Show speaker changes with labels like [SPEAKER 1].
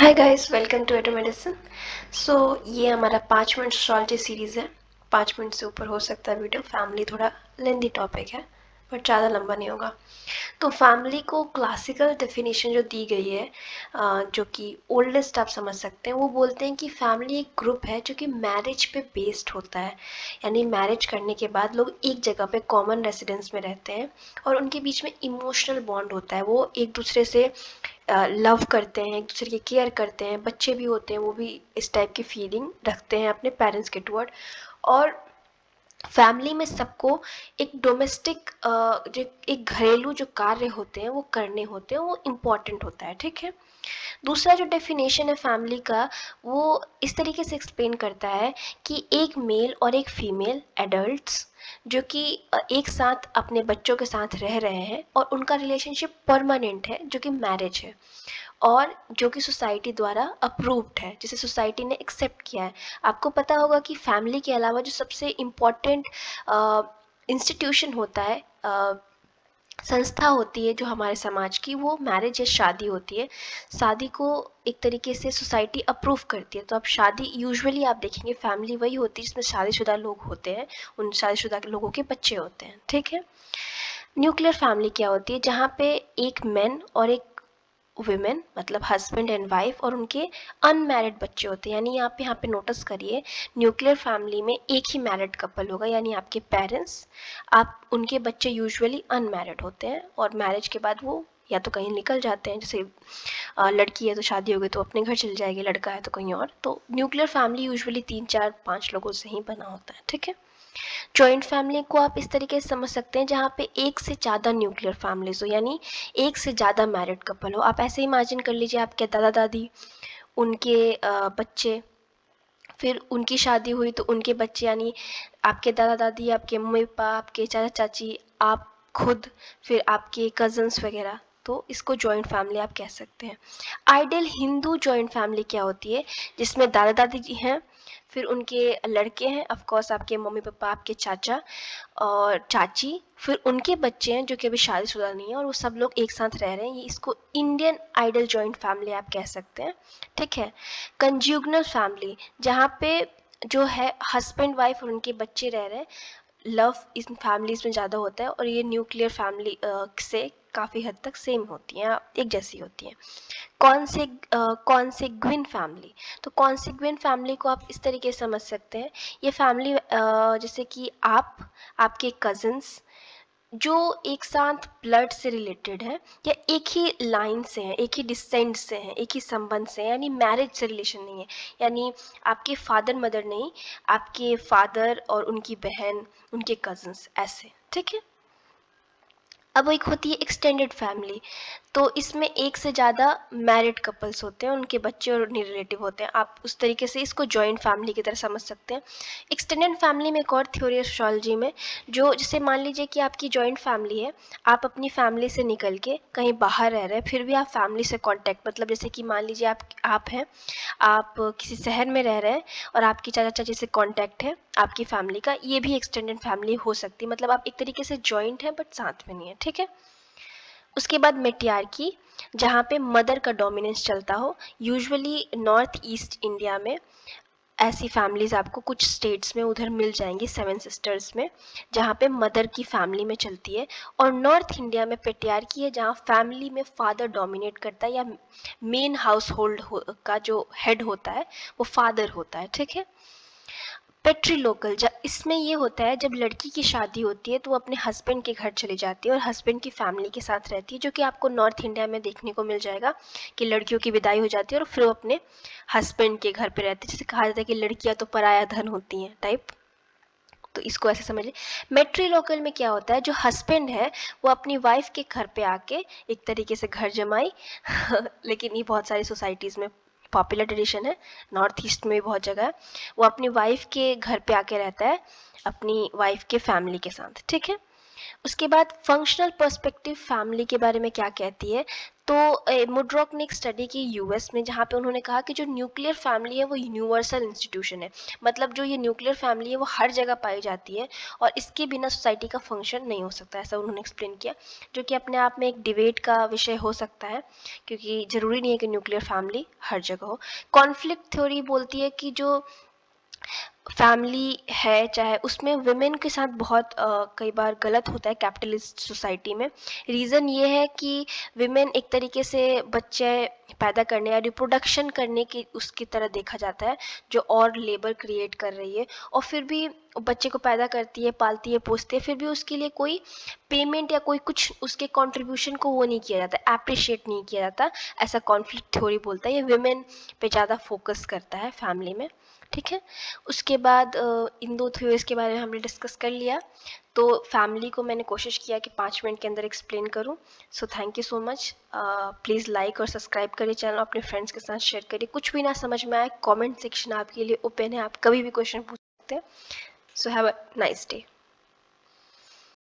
[SPEAKER 1] Hi guys, welcome to एटो medicine. So ये हमारा 5 मिनट सोशोलॉजी सीरीज़ है। 5 मिनट से ऊपर हो सकता है वीडियो, फैमिली थोड़ा लेंदी टॉपिक है बट ज़्यादा लंबा नहीं होगा। तो फैमिली को क्लासिकल डेफिनेशन जो दी गई है, जो कि ओल्डेस्ट आप समझ सकते हैं, वो बोलते हैं कि फैमिली एक ग्रुप है जो कि मैरिज पे बेस्ड होता है। यानी मैरिज करने के बाद लोग एक जगह पे कॉमन रेसिडेंस में रहते हैं और उनके बीच में इमोशनल बॉन्ड होता है। वो एक दूसरे से लव करते हैं, एक दूसरे की केयर करते हैं। बच्चे भी होते हैं, वो भी इस टाइप की फीलिंग रखते हैं अपने पेरेंट्स के टुवर्ड। और फैमिली में सबको एक डोमेस्टिक जो एक घरेलू जो कार्य होते हैं वो करने होते हैं, वो इम्पॉर्टेंट होता है। ठीक है। दूसरा जो डेफिनेशन है फैमिली का, वो इस तरीके से एक्सप्लेन करता है कि एक मेल और एक फीमेल एडल्ट्स जो कि एक साथ अपने बच्चों के साथ रह रहे हैं और उनका रिलेशनशिप परमानेंट है, जो कि मैरिज है और जो कि सोसाइटी द्वारा अप्रूव्ड है, जिसे सोसाइटी ने एक्सेप्ट किया है। आपको पता होगा कि फैमिली के अलावा जो सबसे इम्पॉर्टेंट इंस्टीट्यूशन होता है, संस्था होती है जो हमारे समाज की, वो मैरिज या शादी होती है। शादी को एक तरीके से सोसाइटी अप्रूव करती है। तो अब शादी यूजुअली आप देखेंगे फैमिली वही होती है जिसमें शादीशुदा लोग होते हैं, उन शादीशुदा लोगों के बच्चे होते हैं। ठीक है। न्यूक्लियर फैमिली क्या होती है, जहाँ पे एक मैन और एक वुमेन, मतलब हस्बैंड एंड वाइफ, और उनके अनमैरिड बच्चे होते हैं। यानी आप यहाँ पे नोटिस करिए, न्यूक्लियर फैमिली में एक ही मैरिड कपल होगा, यानी आपके पेरेंट्स, आप उनके बच्चे यूजुअली अनमैरिड होते हैं और मैरिज के बाद वो या तो कहीं निकल जाते हैं। जैसे लड़की है तो शादी हो गई तो अपने घर चल जाएगी, लड़का है तो कहीं और। तो न्यूक्लियर फैमिली यूजुअली 3 4 5 लोगों से ही बना होता है। ठीक है। जॉइंट फैमिली को आप इस तरीके से समझ सकते हैं जहाँ पे एक से ज़्यादा न्यूक्लियर फैमिलीज हो, यानी एक से ज़्यादा मैरिड कपल हो। आप ऐसे इमेजिन कर लीजिए, आपके दादा दादी, उनके बच्चे, फिर उनकी शादी हुई तो उनके बच्चे, यानी आपके दादा दादी, आपके मम्मी पापा, आपके चाचा चाची, आप खुद, फिर आपके कजन्स वगैरह। तो इसको जॉइंट फैमिली आप कह सकते हैं। आइडियल हिंदू जॉइंट फैमिली क्या होती है, जिसमें दादा दादी जी हैं, फिर उनके लड़के हैं, ऑफ कोर्स आपके मम्मी पापा, आपके चाचा और चाची, फिर उनके बच्चे हैं जो कि अभी शादीशुदा नहीं है और वो सब लोग एक साथ रह रहे हैं। ये इसको इंडियन आइडल जॉइंट फैमिली आप कह सकते हैं। ठीक है। कंज्यूगनल फैमिली, जहाँ पे जो है हस्बैंड वाइफ और उनके बच्चे रह रहे हैं, लव इन फैमिलीज में ज़्यादा होता है और ये न्यूक्लियर फैमिली से काफ़ी हद तक सेम होती हैं, एक जैसी होती हैं। कॉन्सिग्विन फैमिली, तो कॉन्सिग्विन फैमिली को आप इस तरीके से समझ सकते हैं, ये फैमिली जैसे कि आप, आपके कज़न्स जो एक साथ ब्लड से रिलेटेड है या एक ही लाइन से हैं, एक ही डिसेंट से हैं, एक ही संबंध से हैं, यानी मैरिज से रिलेशन नहीं है। यानी आपके फादर मदर नहीं, आपके फादर और उनकी बहन, उनके कज़न्स, ऐसे। ठीक है। अब एक होती है एक्सटेंडेड फैमिली, तो इसमें एक से ज़्यादा मैरिड कपल्स होते हैं, उनके बच्चे और उन्हीं रिलेटिव होते हैं। आप उस तरीके से इसको जॉइंट फैमिली की तरह समझ सकते हैं। एक्सटेंडेड फैमिली में एक और थ्योरी है सोशियोलॉजी में, जो जैसे मान लीजिए कि आपकी जॉइंट फैमिली है, आप अपनी फैमिली से निकल के कहीं बाहर रह रहे हैं, फिर भी आप फैमिली से कांटेक्ट, मतलब जैसे कि मान लीजिए आप हैं, आप किसी शहर में रह रहे हैं और आपकी चाचा चाची से कांटेक्ट है आपकी फैमिली का, ये भी एक्सटेंडेड फैमिली हो सकती है। मतलब आप एक तरीके से जॉइंट है बट साथ में नहीं है। ठीक है। उसके बाद मेट्रियार्की, जहाँ पे मदर का डोमिनेंस चलता हो। यूजुअली नॉर्थ ईस्ट इंडिया में ऐसी फैमिलीज आपको कुछ स्टेट्स में उधर मिल जाएंगी, 7 सिस्टर्स में, जहाँ पे मदर की फैमिली में चलती है। और नॉर्थ इंडिया में पेट्रियार्की है, जहाँ फैमिली में फादर डोमिनेट करता है, या मेन हाउस होल्ड का जो हेड होता है वो फादर होता है। ठीक है। पेट्रीलोकल, इसमें ये होता है जब लड़की की शादी होती है तो वो अपने हस्बैंड के घर चली जाती है और हस्बैंड की फैमिली के साथ रहती है, जो कि आपको नॉर्थ इंडिया में देखने को मिल जाएगा कि लड़कियों की विदाई हो जाती है और फिर वो अपने हस्बैंड के घर पे रहती है। जैसे कहा जाता है कि लड़कियां तो पराया धन होती हैं टाइप। तो इसको ऐसे समझिए। मेट्रीलोकल में क्या होता है, जो हस्बैंड है वो अपनी वाइफ के घर पे आके एक तरीके से घर जमाई लेकिन ये बहुत सारी सोसाइटीज़ में पॉपुलर ट्रेडिशन है, नॉर्थ ईस्ट में भी बहुत जगह है। वो अपनी वाइफ के घर पे आके रहता है अपनी वाइफ के फैमिली के साथ। ठीक है। उसके बाद फंक्शनल पर्सपेक्टिव फैमिली के बारे में क्या कहती है, तो मुड्रॉक ने एक स्टडी की यूएस में, जहाँ पे उन्होंने कहा कि जो न्यूक्लियर फैमिली है वो यूनिवर्सल इंस्टीट्यूशन है, मतलब जो ये न्यूक्लियर फैमिली है वो हर जगह पाई जाती है और इसके बिना सोसाइटी का फंक्शन नहीं हो सकता, ऐसा उन्होंने एक्सप्लेन किया, जो कि अपने आप में एक डिबेट का विषय हो सकता है, क्योंकि ज़रूरी नहीं है कि न्यूक्लियर फैमिली हर जगह हो। कॉन्फ्लिक्ट थ्योरी बोलती है कि जो फैमिली है चाहे उसमें वुमेन के साथ बहुत कई बार गलत होता है कैपिटलिस्ट सोसाइटी में। रीज़न ये है कि वुमेन एक तरीके से बच्चे पैदा करने या रिप्रोडक्शन करने की उसकी तरह देखा जाता है, जो और लेबर क्रिएट कर रही है, और फिर भी बच्चे को पैदा करती है, पालती है, पोसती है, फिर भी उसके लिए कोई पेमेंट या कोई कुछ उसके कंट्रीब्यूशन को वो नहीं किया जाता, अप्रिशिएट नहीं किया जाता। ऐसा कॉन्फ्लिक्ट थ्योरी बोलता है, ये वुमेन पे ज़्यादा फोकस करता है फैमिली में। ठीक है, उसके बाद इन दो थ्योरीज के बारे में हमने डिस्कस कर लिया। तो फैमिली को मैंने कोशिश किया कि 5 मिनट के अंदर एक्सप्लेन करूं। So thank you so much. Please like और सब्सक्राइब करिए चैनल, अपने फ्रेंड्स के साथ शेयर करिए। कुछ भी ना समझ में आए, कमेंट सेक्शन आपके लिए ओपन है, आप कभी भी क्वेश्चन पूछ सकते हैं। So have a nice day.